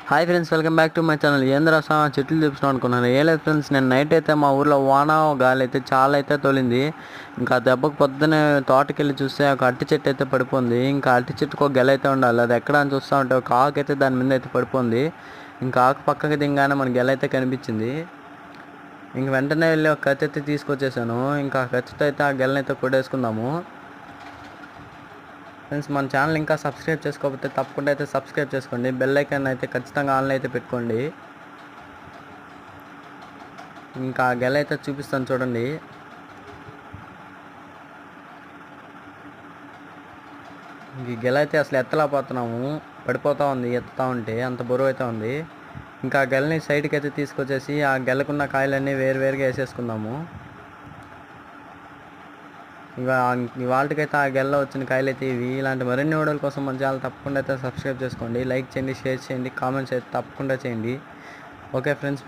Hi friends, welcome back to my channel. ఏంద్రా చెట్లు చూపిస్తున్నాం అనుకున్నాను. ఏం లేదు ఫ్రెండ్స్, నేను నైట్ అయితే మా ఊర్లో వాన గాలి అయితే చాలా అయితే తోలింది. ఇంకా దెబ్బకు పొద్దున్నే తోటకి వెళ్ళి చూస్తే ఒక అరటి చెట్టు అయితే పడిపోయింది. ఇంకా అరటి చెట్టుకు ఒక గెల అయితే ఉండాలి. అది ఎక్కడ అని చూస్తూ ఉంటే ఒక ఆకు అయితే దాని మీద అయితే పడిపోయింది. ఇంకా ఆకు పక్కకి దిగానే మన గెల అయితే కనిపించింది. ఇంక వెంటనే వెళ్ళి ఒక కత్తి అయితే తీసుకొచ్చేసాను. ఇంకా ఆ కత్తితో అయితే ఆ గెలని అయితే కొట్టేసుకుందాము. ఫ్రెండ్స్, మన ఛానల్ ఇంకా సబ్స్క్రైబ్ చేసుకోకపోతే తప్పకుండా అయితే సబ్స్క్రైబ్ చేసుకోండి. బెల్ ఐకాన్ అయితే ఖచ్చితంగా ఆన్లో అయితే పెట్టుకోండి. ఇంకా గెల అయితే చూపిస్తాను చూడండి. ఈ గెల అయితే అసలు ఎత్తలేకపోతున్నాము, పడిపోతూ ఉంది. ఎత్తుతూ ఉంటే అంత బరువు అయితే ఉంది. ఇంకా ఆ గెలని సైడ్కి అయితే తీసుకొచ్చేసి ఆ గెలకున్న కాయలన్నీ వేరువేరుగా వేసేసుకుందాము. ఇవాళకైతే ఆ గెల్లో వచ్చిన కాయలు అయితే ఇవి. ఇలాంటి మరిన్ని వీడియోల కోసం మన ఛానల్ తప్పకుండా అయితే సబ్స్క్రైబ్ చేసుకోండి. లైక్ చేయండి, షేర్ చేయండి, కామెంట్స్ అయితే తప్పకుండా చేయండి. Okay friends.